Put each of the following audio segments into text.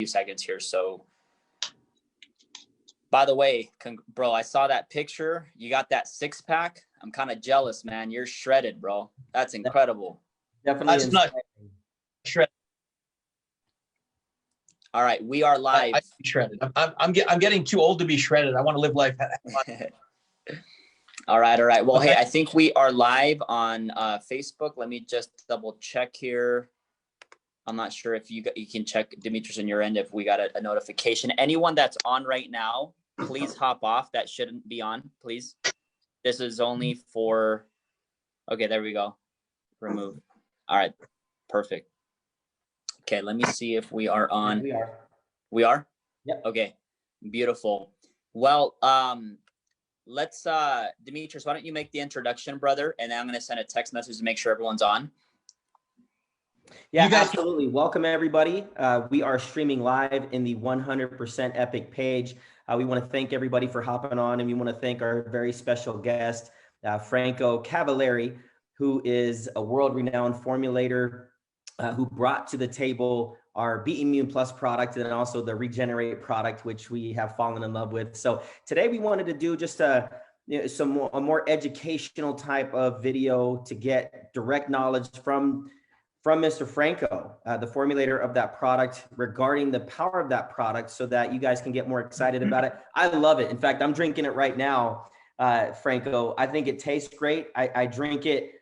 few seconds here. So, by the way, bro, I saw that picture. You got that 6-pack. I'm kind of jealous, man. You're shredded, bro. That's incredible. Definitely. That's not shredded. All right, we are live. I'm shredded. I'm getting too old to be shredded. I want to live life. All right. Well, Okay. hey, I think we are live on Facebook. Let me just double check here. I'm not sure if you can check, Demetrius, on your end, if we got a notification. Anyone that's on right now, please hop off. That shouldn't be on, please. This is only for, okay, there we go. Remove. All right, perfect. Okay, let me see if we are on. We are. We are? Yep. Okay, beautiful. Well, let's, Demetrius, why don't you make the introduction, brother? And then I'm going to send a text message to make sure everyone's on. Yeah, absolutely. Welcome, everybody. We are streaming live in the 100% Epic page. We want to thank everybody for hopping on, and we want to thank our very special guest, Franco Cavalieri, who is a world-renowned formulator who brought to the table our Be Immune Plus product and also the Regener8 product, which we have fallen in love with. So today we wanted to do just a more educational type of video to get direct knowledge from Mr. Franco, the formulator of that product, regarding the power of that product so that you guys can get more excited about it. I love it. In fact, I'm drinking it right now, Franco. I think it tastes great. I drink it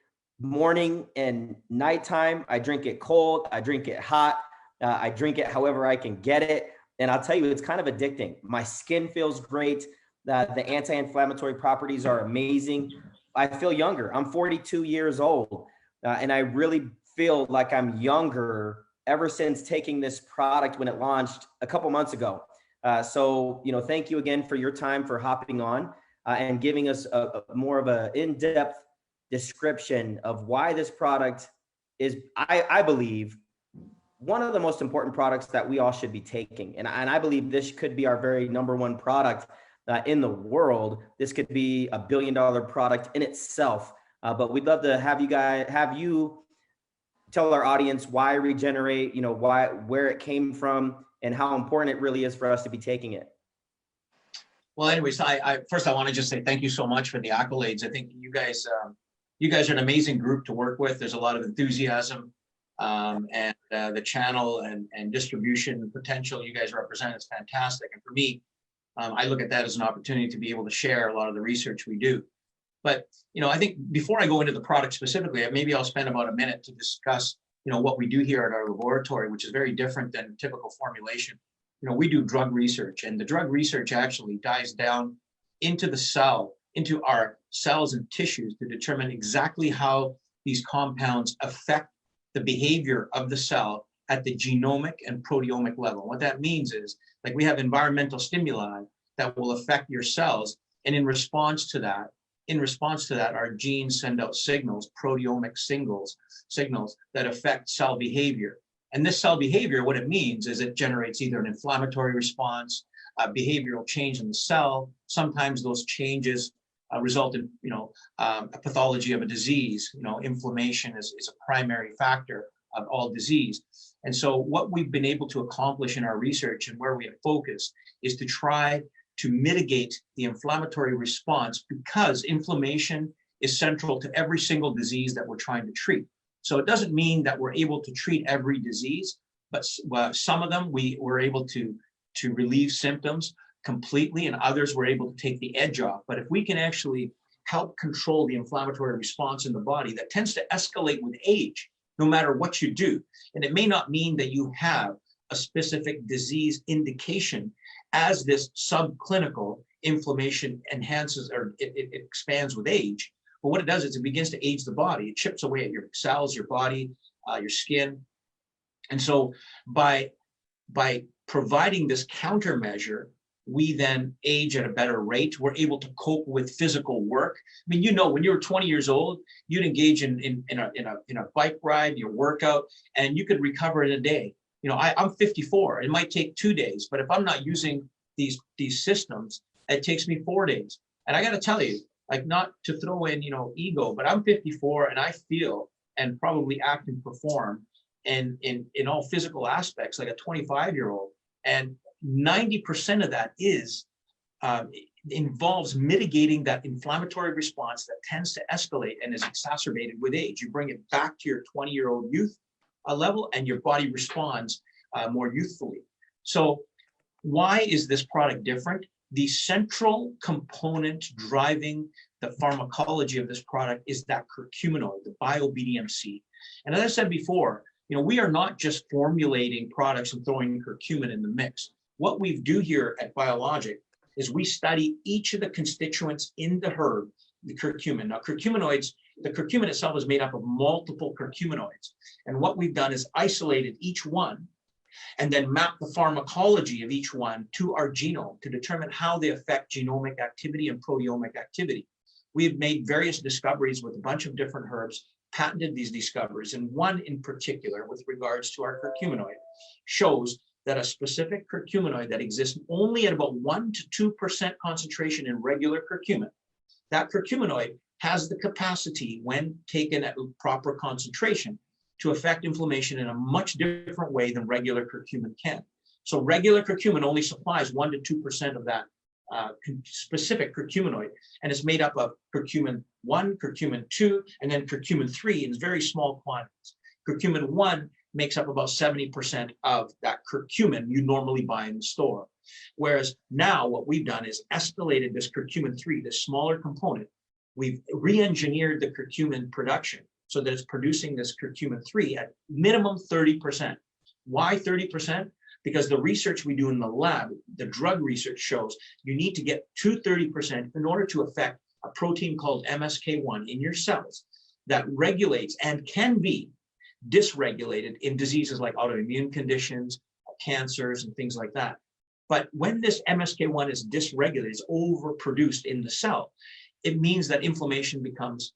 morning and nighttime. I drink it cold. I drink it hot. I drink it however I can get it. And I'll tell you, it's kind of addicting. My skin feels great. The anti-inflammatory properties are amazing. I feel younger. I'm 42 years old, and I really feel like I'm younger ever since taking this product when it launched a couple months ago. So, thank you again for your time, for hopping on and giving us a more of an in-depth description of why this product is, I believe, one of the most important products that we all should be taking. And I believe this could be our very #1 product in the world. This could be a $1 billion product in itself. But we'd love to have you tell our audience why Regener8, where it came from, and how important it really is for us to be taking it. Well, anyways, first I want to just say thank you so much for the accolades. I think you guys are an amazing group to work with. There's a lot of enthusiasm, and the channel and distribution potential you guys represent is fantastic. And for me, I look at that as an opportunity to be able to share a lot of the research we do. But, I think before I go into the product specifically, maybe I'll spend about a minute to discuss, what we do here at our laboratory, which is very different than typical formulation. We do drug research, and the drug research actually dives down into the cell, into our cells and tissues to determine exactly how these compounds affect the behavior of the cell at the genomic and proteomic level. What that means is, like, we have environmental stimuli that will affect your cells, and in response to that, our genes send out signals, proteomic signals that affect cell behavior. And this cell behavior, what it means is it generates either an inflammatory response, a behavioral change in the cell. Sometimes those changes result in, a pathology of a disease. Inflammation is a primary factor of all disease. And so what we've been able to accomplish in our research and where we have focused is to try to mitigate the inflammatory response, because inflammation is central to every single disease that we're trying to treat. So it doesn't mean that we're able to treat every disease, but some of them we were able to relieve symptoms completely, and others we're able to take the edge off. But if we can actually help control the inflammatory response in the body that tends to escalate with age, no matter what you do, and it may not mean that you have a specific disease indication, as this subclinical inflammation enhances or it expands with age. But what it does is it begins to age the body. It chips away at your cells, your body, your skin. And so by providing this countermeasure, we then age at a better rate. We're able to cope with physical work. I mean, when you were 20 years old, you'd engage in a bike ride, your workout, and you could recover in a day. I'm 54. It might take 2 days, but if I'm not using these systems, it takes me 4 days. And I got to tell you, like, not to throw in, ego, but I'm 54 and I feel and probably act and perform in all physical aspects like a 25-year-old. And 90% of that is involves mitigating that inflammatory response that tends to escalate and is exacerbated with age. You bring it back to your 20-year-old youth level, and your body responds more youthfully. So why is this product different? The central component driving the pharmacology of this product is that curcuminoid, the bio-BDMC. And as I said before, we are not just formulating products and throwing curcumin in the mix. What we do here at Biologic is we study each of the constituents in the herb, the curcumin. Now, curcuminoids, the curcumin itself is made up of multiple curcuminoids. And what we've done is isolated each one and then map the pharmacology of each one to our genome to determine how they affect genomic activity and proteomic activity. We have made various discoveries with a bunch of different herbs, patented these discoveries, and one in particular with regards to our curcuminoid shows that a specific curcuminoid that exists only at about 1 to 2% concentration in regular curcumin, that curcuminoid has the capacity, when taken at proper concentration, to affect inflammation in a much different way than regular curcumin can. So regular curcumin only supplies 1 to 2% of that specific curcuminoid, and it's made up of curcumin 1, curcumin 2, and then curcumin 3 in very small quantities. Curcumin 1 makes up about 70% of that curcumin you normally buy in the store. Whereas now what we've done is escalated this curcumin 3, this smaller component. We've re-engineered the curcumin production so that it's producing this curcumin 3 at minimum 30%. Why 30%? Because the research we do in the lab, the drug research shows you need to get to 30% in order to affect a protein called MSK1 in your cells that regulates and can be dysregulated in diseases like autoimmune conditions, cancers, and things like that. But when this MSK1 is dysregulated, it's overproduced in the cell, it means that inflammation becomes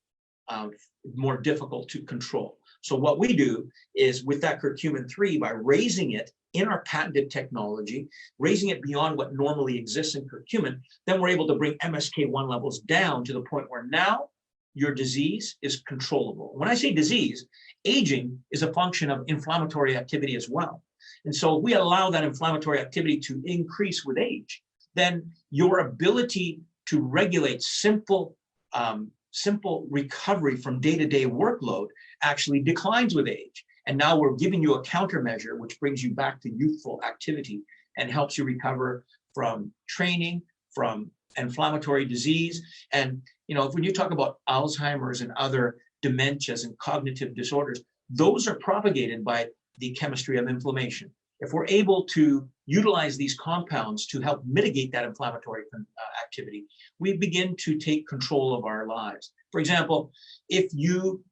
more difficult to control. So what we do is with that curcumin 3, by raising it in our patented technology, raising it beyond what normally exists in curcumin, then we're able to bring MSK1 levels down to the point where now your disease is controllable. When I say disease, aging is a function of inflammatory activity as well. And so if we allow that inflammatory activity to increase with age, then your ability to regulate simple recovery from day-to-day workload actually declines with age. And now we're giving you a countermeasure, which brings you back to youthful activity and helps you recover from training, from inflammatory disease. And, when you talk about Alzheimer's and other dementias and cognitive disorders, those are propagated by the chemistry of inflammation. If we're able to utilize these compounds to help mitigate that inflammatory activity, we begin to take control of our lives. For example, if you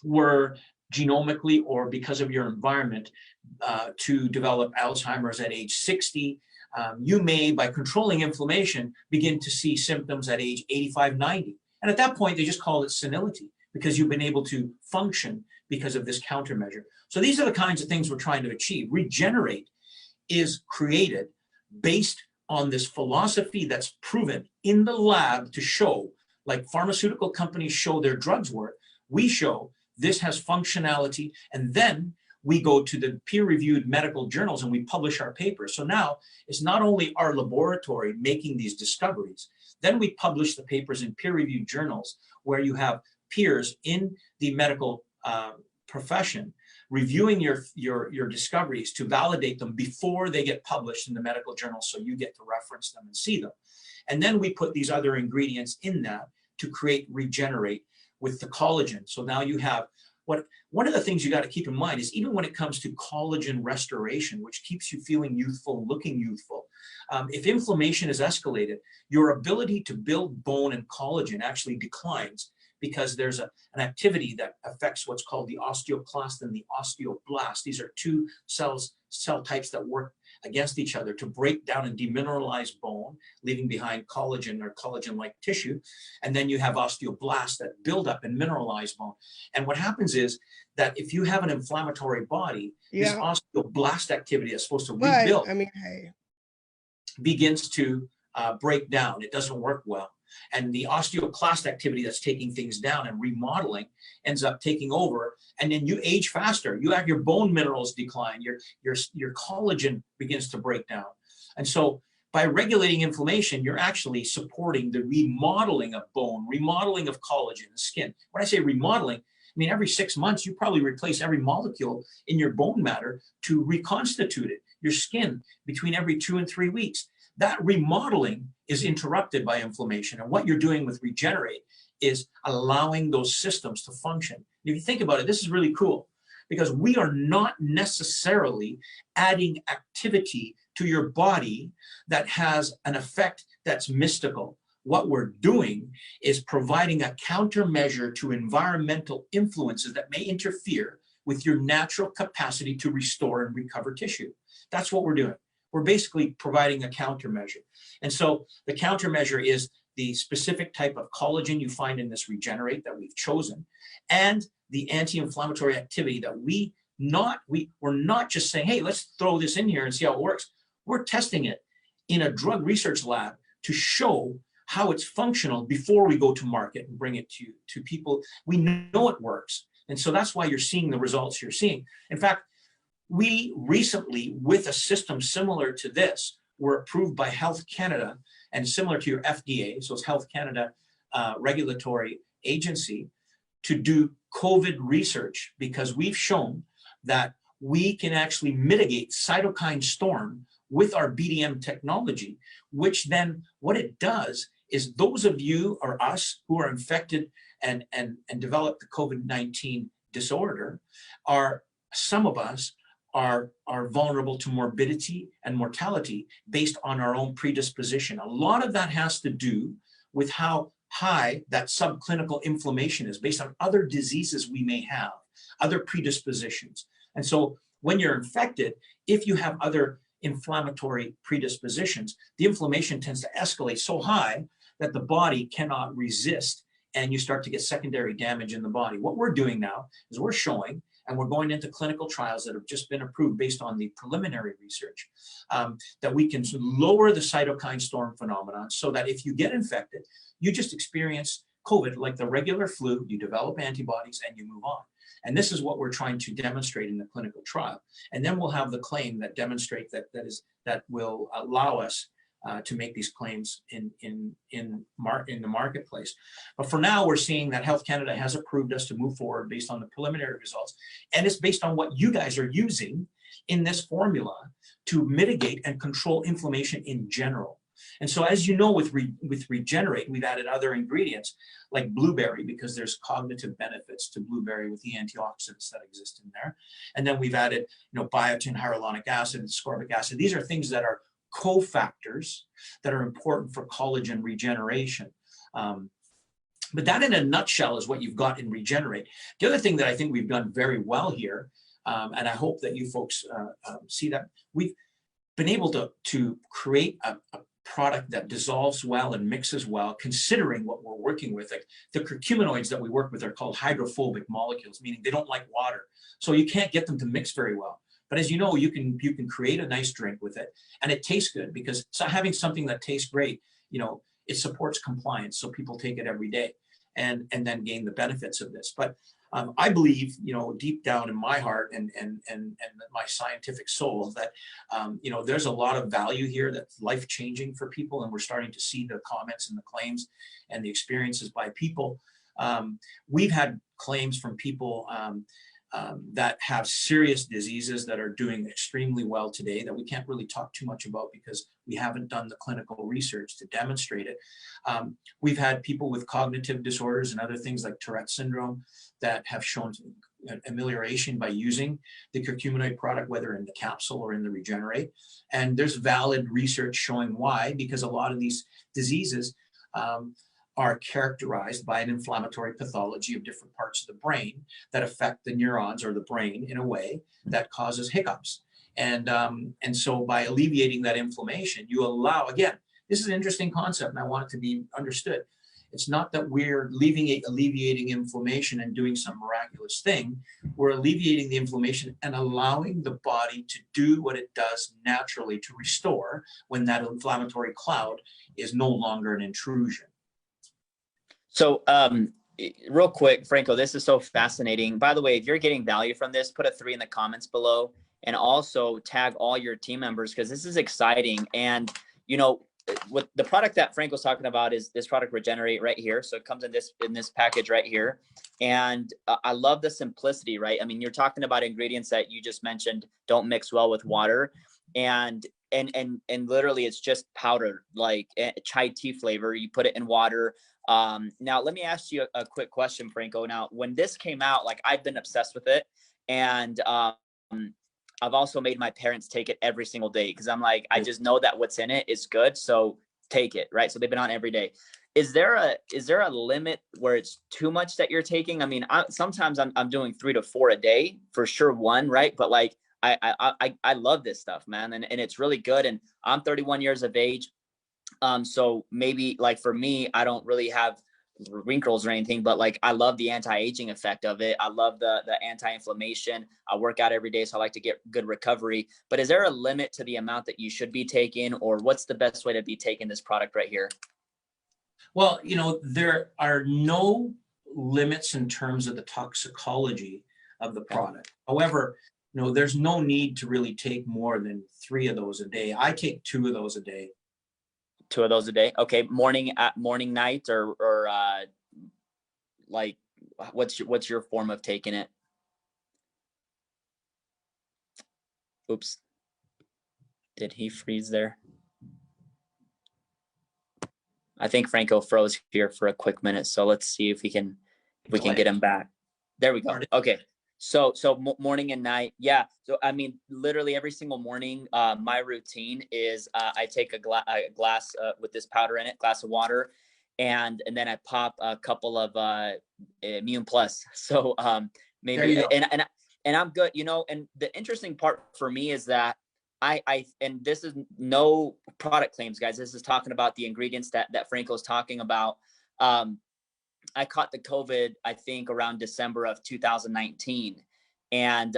were genomically or because of your environment to develop Alzheimer's at age 60, you may, by controlling inflammation, begin to see symptoms at age 85, 90. And at that point, they just call it senility because you've been able to function because of this countermeasure. So these are the kinds of things we're trying to achieve. Regener8 is created based on this philosophy that's proven in the lab to show, like pharmaceutical companies show their drugs work, we show this has functionality, and then we go to the peer-reviewed medical journals and we publish our papers. So now it's not only our laboratory making these discoveries, then we publish the papers in peer-reviewed journals where you have peers in the medical profession reviewing your discoveries to validate them before they get published in the medical journal, so you get to reference them and see them. And then we put these other ingredients in that to create Regener8 with the collagen. So now you have one of the things you got to keep in mind is even when it comes to collagen restoration, which keeps you feeling youthful, looking youthful, if inflammation is escalated, your ability to build bone and collagen actually declines because there's an activity that affects what's called the osteoclast and the osteoblast. These are two cell types that work against each other to break down and demineralize bone, leaving behind collagen or collagen-like tissue. And then you have osteoblasts that build up and mineralize bone. And what happens is that if you have an inflammatory body, this osteoblast activity that's supposed to rebuild begins to break down. It doesn't work well. and the osteoclast activity that's taking things down and remodeling ends up taking over, and then you age faster. You have your bone minerals decline, your collagen begins to break down. And so by regulating inflammation, you're actually supporting the remodeling of bone, remodeling of collagen and skin. When I say remodeling, I mean, every 6 months, you probably replace every molecule in your bone matter to reconstitute it. Your skin, between every 2 and 3 weeks. That remodeling is interrupted by inflammation. And what you're doing with Regener8 is allowing those systems to function. If you think about it, this is really cool, because we are not necessarily adding activity to your body that has an effect that's mystical. What we're doing is providing a countermeasure to environmental influences that may interfere with your natural capacity to restore and recover tissue. That's what we're doing. We're basically providing a countermeasure. And so the countermeasure is the specific type of collagen you find in this Regener8 that we've chosen, and the anti-inflammatory activity that we're not just saying, hey, let's throw this in here and see how it works. We're testing it in a drug research lab to show how it's functional before we go to market and bring it to people. We know it works. And so that's why you're seeing the results you're seeing. In fact, we recently, with a system similar to this, were approved by Health Canada, and similar to your FDA, so it's Health Canada regulatory agency, to do COVID research, because we've shown that we can actually mitigate cytokine storm with our BDM technology, which then what it does is those of you or us who are infected and develop the COVID-19 disorder, some of us are vulnerable to morbidity and mortality based on our own predisposition. A lot of that has to do with how high that subclinical inflammation is based on other diseases we may have, other predispositions. And so when you're infected, if you have other inflammatory predispositions, the inflammation tends to escalate so high that the body cannot resist, and you start to get secondary damage in the body. What we're doing now is we're showing, and we're going into clinical trials that have just been approved based on the preliminary research, that we can lower the cytokine storm phenomenon so that if you get infected, you just experience COVID like the regular flu, you develop antibodies and you move on. And this is what we're trying to demonstrate in the clinical trial. And then we'll have the claim that demonstrates that will allow us to make these claims in the marketplace. But for now, we're seeing that Health Canada has approved us to move forward based on the preliminary results. And it's based on what you guys are using in this formula to mitigate and control inflammation in general. And so, as you know, with Regener8, we've added other ingredients like blueberry, because there's cognitive benefits to blueberry with the antioxidants that exist in there. And then we've added, biotin, hyaluronic acid, and ascorbic acid. These are things that are cofactors that are important for collagen regeneration. But that in a nutshell is what you've got in Regener8. The other thing that I think we've done very well here, and I hope that you folks see that, we've been able to create a product that dissolves well and mixes well, considering what we're working with. Like the curcuminoids that we work with are called hydrophobic molecules, meaning they don't like water. So you can't get them to mix very well. But as you know, you can create a nice drink with it, and it tastes good, because having something that tastes great, it supports compliance. So people take it every day and then gain the benefits of this. But I believe, deep down in my heart and my scientific soul that, there's a lot of value here that's life-changing for people. And we're starting to see the comments and the claims and the experiences by people. We've had claims from people that have serious diseases that are doing extremely well today that we can't really talk too much about because we haven't done the clinical research to demonstrate it. We've had people with cognitive disorders and other things like Tourette syndrome that have shown amelioration by using the curcuminoid product, whether in the capsule or in the Regener8. And there's valid research showing why, because a lot of these diseases are characterized by an inflammatory pathology of different parts of the brain that affect the neurons or the brain in a way that causes hiccups. And so by alleviating that inflammation, you allow, again, this is an interesting concept and I want it to be understood. It's not that we're alleviating inflammation and doing some miraculous thing. We're alleviating the inflammation and allowing the body to do what it does naturally to restore when that inflammatory cloud is no longer an intrusion. So, real quick, Franco, this is so fascinating. By the way, if you're getting value from this, put a 3 in the comments below, and also tag all your team members, because this is exciting. And, you know, what the product that Franco's talking about is this product Regener8 right here. So it comes in this package right here. And I love the simplicity, right? I mean, you're talking about ingredients that you just mentioned don't mix well with water. And literally it's just powder, like chai tea flavor. You put it in water. Now let me ask you a quick question, Franco. Now, when this came out, like, I've been obsessed with it, and I've also made my parents take it every single day, because I'm like, I just know that what's in it is good, so take it, right? So they've been on every day. Is there a limit where it's too much that you're taking? I mean, sometimes I'm doing 3 to 4 a day for sure, one, right? But like, I love this stuff, man, and it's really good. And I'm 31 years of age. So maybe, like, for me, I don't really have wrinkles or anything, but like, I love the anti-aging effect of it. I love the anti-inflammation. I work out every day, so I like to get good recovery. But is there a limit to the amount that you should be taking, or what's the best way to be taking this product right here? Well, you know, there are no limits in terms of the toxicology of the product. However, you know, there's no need to really take more than 3 of those a day. I take 2 of those a day. 2 of those a day. Okay. Morning, night, or like, what's your form of taking it? Oops. Did he freeze there? I think Franco froze here for a quick minute. So let's see if we can get him back. There we go. Okay. So morning and night. Yeah. So, I mean, literally every single morning, my routine is I take a glass with this powder in it, glass of water, and then I pop a couple of Immune Plus. So maybe, and I'm good, you know. And the interesting part for me is that and this is no product claims, guys. This is talking about the ingredients that Franco's talking about. I caught the COVID, I think, around December of 2019. And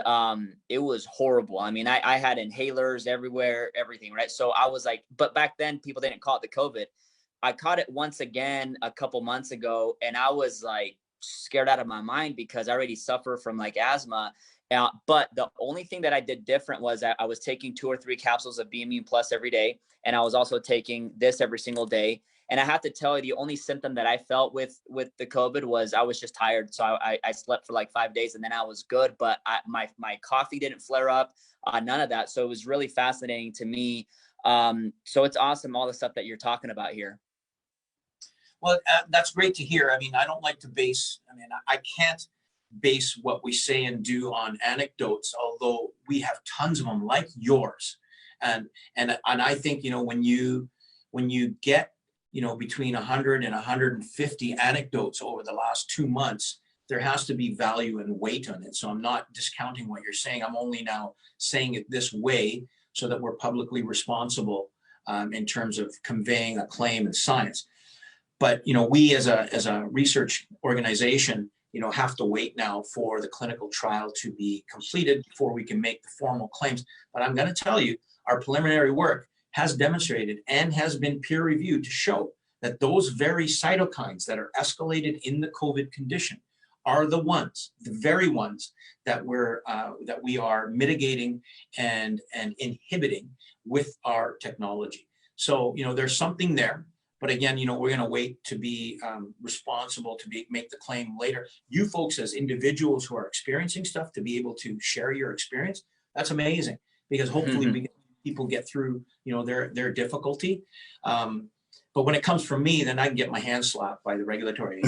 it was horrible. I mean, I had inhalers everywhere, everything, right? So I was like, but back then people didn't call it the COVID. I caught it once again a couple months ago, and I was like scared out of my mind, because I already suffer from like asthma. But the only thing that I did different was that I was taking 2 or 3 capsules of Immune Plus every day. And I was also taking this every single day. And I have to tell you, the only symptom that I felt with the COVID was I was just tired. So I slept for like 5 days, and then I was good. But my coffee didn't flare up, none of that. So it was really fascinating to me. So it's awesome, all the stuff that you're talking about here. Well, that's great to hear. I mean, I don't like to I can't base what we say and do on anecdotes, although we have tons of them like yours. And I think, you know, when you get, you know, between 100 and 150 anecdotes over the last 2 months, there has to be value and weight on it. So I'm not discounting what you're saying. I'm only now saying it this way so that we're publicly responsible in terms of conveying a claim in science. But, you know, we as a research organization, you know, have to wait now for the clinical trial to be completed before we can make the formal claims. But I'm going to tell you, our preliminary work has demonstrated and has been peer reviewed to show that those very cytokines that are escalated in the COVID condition are the very ones that we are mitigating and inhibiting with our technology. So, you know, there's something there. But again, you know, we're going to wait to be responsible to make the claim later. You folks as individuals who are experiencing stuff, to be able to share your experience, that's amazing, because hopefully people get through, you know, their difficulty. But when it comes from me, then I can get my hand slapped by the regulatory.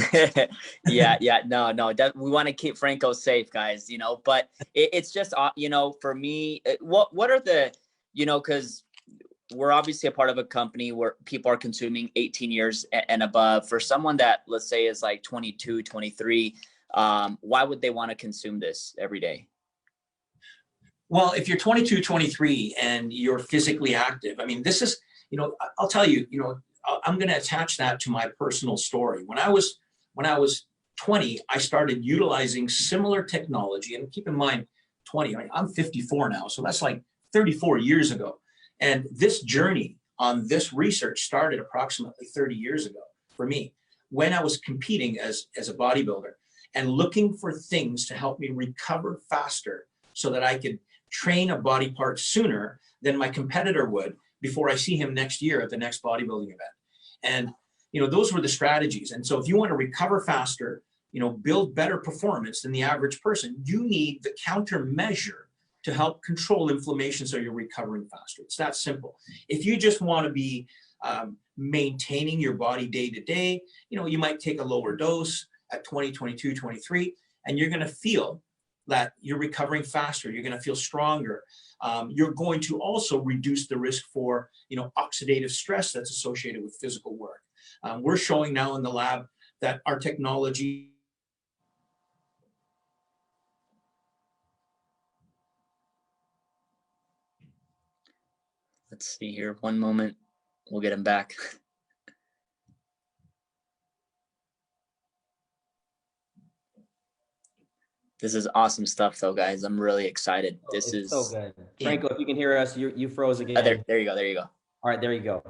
Yeah. No. We want to keep Franco safe, guys, you know, but it's just, you know, for me, what are the, you know, because we're obviously a part of a company where people are consuming 18 years and above. For someone that, let's say, is like 22, 23, why would they want to consume this every day? Well, if you're 22, 23 and you're physically active, I mean, this is, you know, I'll tell you, you know, I'm going to attach that to my personal story. When I was 20, I started utilizing similar technology. And keep in mind, 20, I'm 54 now. So that's like 34 years ago. And this journey on this research started approximately 30 years ago for me. when I was competing as a bodybuilder and looking for things to help me recover faster so that I could train a body part sooner than my competitor would before I see him next year at the next bodybuilding event. And, you know, those were the strategies. And so if you want to recover faster, you know, build better performance than the average person, you need the countermeasure to help control inflammation so you're recovering faster. It's that simple. If you just want to be maintaining your body day to day, you know, you might take a lower dose at 20, 22, 23, and you're going to feel that you're recovering faster. You're going to feel stronger. You're going to also reduce the risk for, you know, oxidative stress that's associated with physical work. We're showing now in the lab that our technology. Let's see here. One moment. We'll get him back. This is awesome stuff, though, guys. I'm really excited. This is so good. Franco, if you can hear us, you froze again. There you go. There you go. All right, there you go.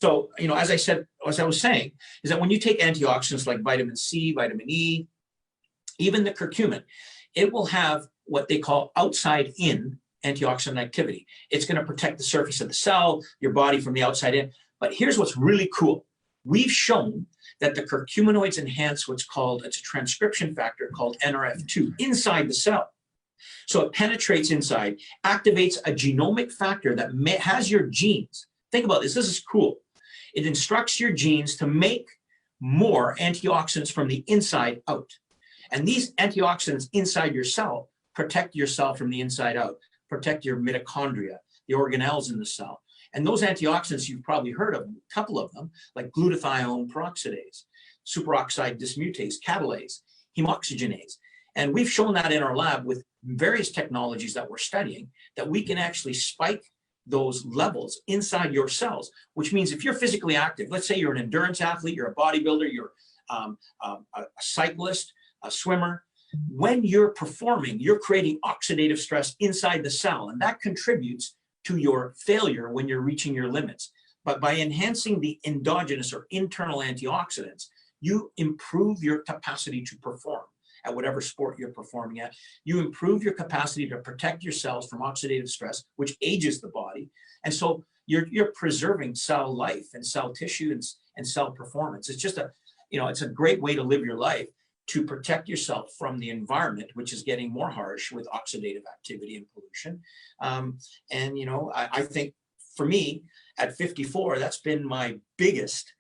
So, you know, as I said, as I was saying, is that when you take antioxidants like vitamin C, vitamin E, even the curcumin, it will have what they call outside in antioxidant activity. It's going to protect the surface of the cell, your body from the outside in. But here's what's really cool. We've shown that the curcuminoids enhance what's called, it's a transcription factor called NRF2 inside the cell. So it penetrates inside, activates a genomic factor that has your genes. Think about this. This is cool. It instructs your genes to make more antioxidants from the inside out. And these antioxidants inside your cell protect your cell from the inside out, protect your mitochondria, the organelles in the cell. And those antioxidants, you've probably heard of them, a couple of them, like glutathione peroxidase, superoxide dismutase, catalase, hemoxygenase. And we've shown that in our lab with various technologies that we're studying, that we can actually spike those levels inside your cells, which means if you're physically active, let's say you're an endurance athlete, you're a bodybuilder, you're a cyclist, a swimmer, when you're performing, you're creating oxidative stress inside the cell, and that contributes to your failure when you're reaching your limits. But by enhancing the endogenous or internal antioxidants, you improve your capacity to perform at whatever sport you're performing at. You improve your capacity to protect your cells from oxidative stress, which ages the body. And so you're preserving cell life and cell tissue and cell performance. It's just it's a great way to live your life, to protect yourself from the environment, which is getting more harsh with oxidative activity and pollution. I think for me at 54, that's been my biggest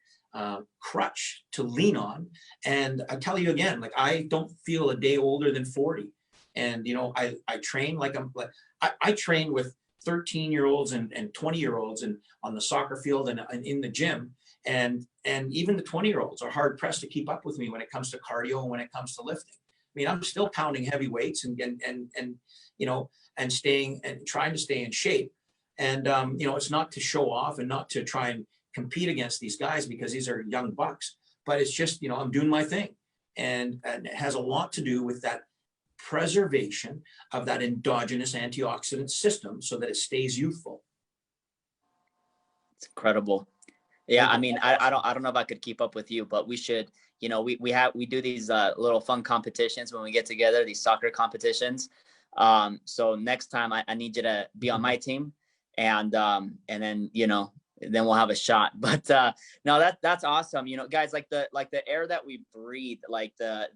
crutch to lean on. And I tell you again, like, I don't feel a day older than 40. And, I train I train with 13-year-olds and 20-year-olds and on the soccer field and in the gym. And even the 20-year-olds are hard pressed to keep up with me when it comes to cardio and when it comes to lifting. I mean, I'm still pounding heavy weights and staying and trying to stay in shape. And, it's not to show off and not to try and compete against these guys because these are young bucks, but it's just, I'm doing my thing. And it has a lot to do with that preservation of that endogenous antioxidant system so that it stays youthful. It's incredible. Yeah, I mean, I don't know if I could keep up with you, but we should, we do these little fun competitions when we get together, these soccer competitions. So next time I need you to be on my team, and then then we'll have a shot. But no, that's awesome. Guys, like the air that we breathe, like the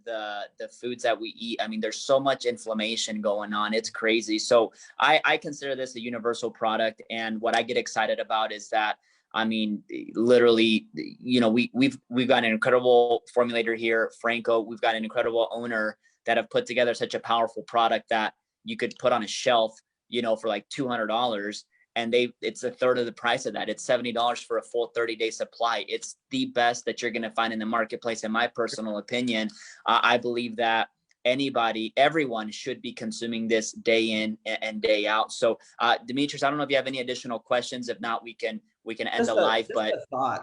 foods that we eat. I mean, there's so much inflammation going on. It's crazy. So I consider this a universal product, and what I get excited about is that, I mean, literally, we've got an incredible formulator here, Franco. We've got an incredible owner that have put together such a powerful product that you could put on a shelf, for like $200, and it's a third of the price of that. It's $70 for a full 30-day supply. It's the best that you're going to find in the marketplace, in my personal opinion. I believe that everyone should be consuming this day in and day out. So, Demetrius, I don't know if you have any additional questions. If not, we can end the live.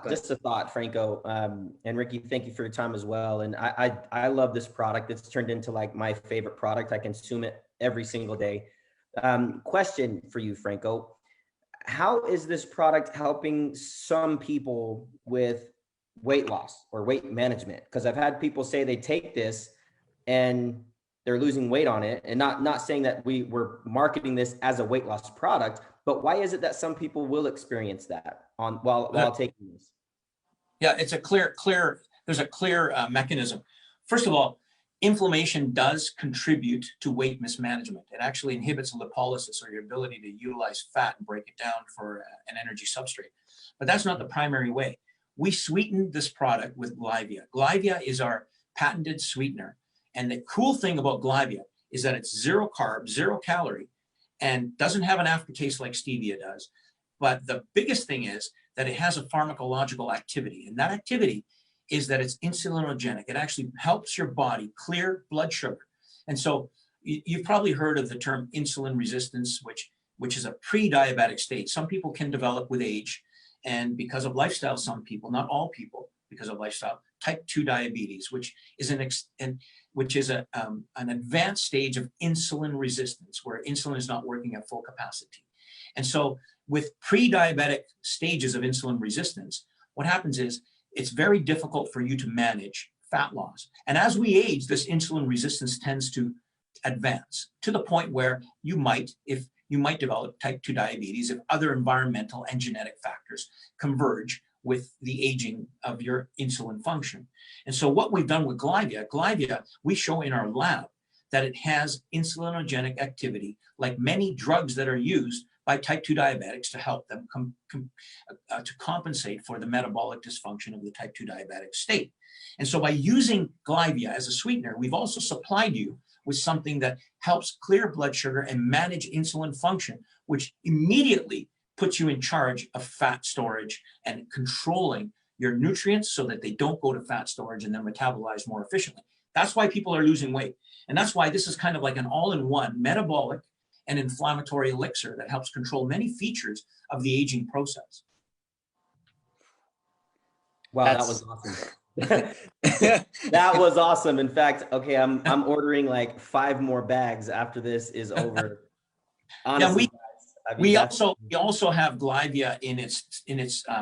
Just a thought, Franco, and Ricky, thank you for your time as well. And I love this product. It's turned into like my favorite product. I consume it every single day. Question for you, Franco. How is this product helping some people with weight loss or weight management? Because I've had people say they take this and they're losing weight on it, and not saying that we're marketing this as a weight loss product, but why is it that some people will experience that while taking this? Yeah, it's a clear, there's a clear mechanism. First of all, inflammation does contribute to weight mismanagement. It actually inhibits lipolysis, or your ability to utilize fat and break it down for an energy substrate. But that's not the primary way. We sweetened this product with Glyvia. Glyvia is our patented sweetener. And the cool thing about Glyvia is that it's 0 carb, 0 calorie, and doesn't have an aftertaste like stevia does. But the biggest thing is that it has a pharmacological activity. And that activity is that it's insulinogenic. It actually helps your body clear blood sugar. And so you've probably heard of the term insulin resistance, which is a pre-diabetic state. Some people can develop with age, and because of lifestyle, some people, not all people, because of lifestyle, type 2 diabetes, which is an advanced stage of insulin resistance, where insulin is not working at full capacity. And so with pre-diabetic stages of insulin resistance, what happens is it's very difficult for you to manage fat loss. And as we age, this insulin resistance tends to advance to the point where you might develop type 2 diabetes if other environmental and genetic factors converge with the aging of your insulin function. And so what we've done with Glyvia, we show in our lab that it has insulinogenic activity, like many drugs that are used by type 2 diabetics to help them to compensate for the metabolic dysfunction of the type 2 diabetic state. And so by using Glyvia as a sweetener, we've also supplied you with something that helps clear blood sugar and manage insulin function, which immediately puts you in charge of fat storage and controlling your nutrients so that they don't go to fat storage and then metabolize more efficiently. That's why people are losing weight. And that's why this is kind of like an all-in-one metabolic and inflammatory elixir that helps control many features of the aging process. Wow, that was awesome. That was awesome. In fact, okay, I'm ordering like 5 more bags after this is over. Honestly, yeah, we also have Glyvia in its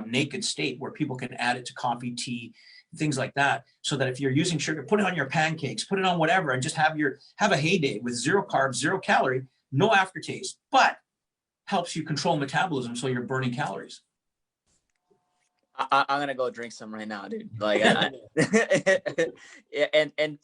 naked state, where people can add it to coffee, tea, things like that, so that if you're using sugar, put it on your pancakes, put it on whatever, and just have a heyday with 0 carbs, 0 calorie, no aftertaste, but helps you control metabolism so you're burning calories. I'm gonna go drink some right now, dude. Like, and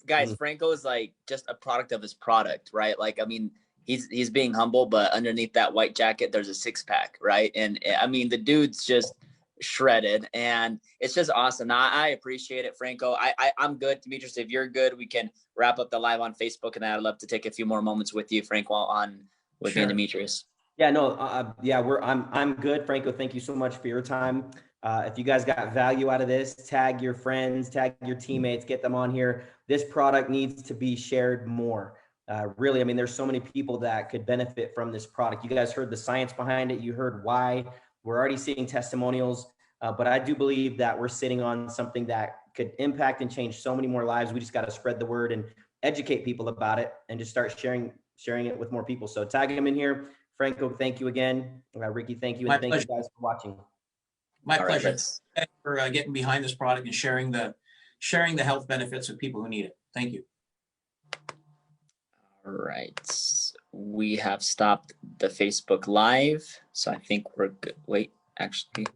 guys, Franco is like just a product of his product, right? Like, I mean, he's being humble, but underneath that white jacket, there's a 6-pack, right? And I mean, the dude's just shredded, and it's just awesome. I appreciate it, Franco. I'm good, Demetrius. If you're good, we can wrap up the live on Facebook, and I'd love to take a few more moments with you, Franco, with you and Demetrius. Yeah, no, yeah, I'm good, Franco. Thank you so much for your time. If you guys got value out of this, tag your friends, tag your teammates, get them on here. This product needs to be shared more. Really, I mean, there's so many people that could benefit from this product. You guys heard the science behind it. You heard why. We're already seeing testimonials, but I do believe that we're sitting on something that could impact and change so many more lives. We just got to spread the word and educate people about it, and just start sharing it with more people. So tag them in here. Franco, thank you again. Ricky, thank you. And thank you guys for watching. My pleasure. Thanks for getting behind this product and sharing the health benefits of people who need it. Thank you. All right. We have stopped the Facebook Live, so I think we're good. Wait, actually.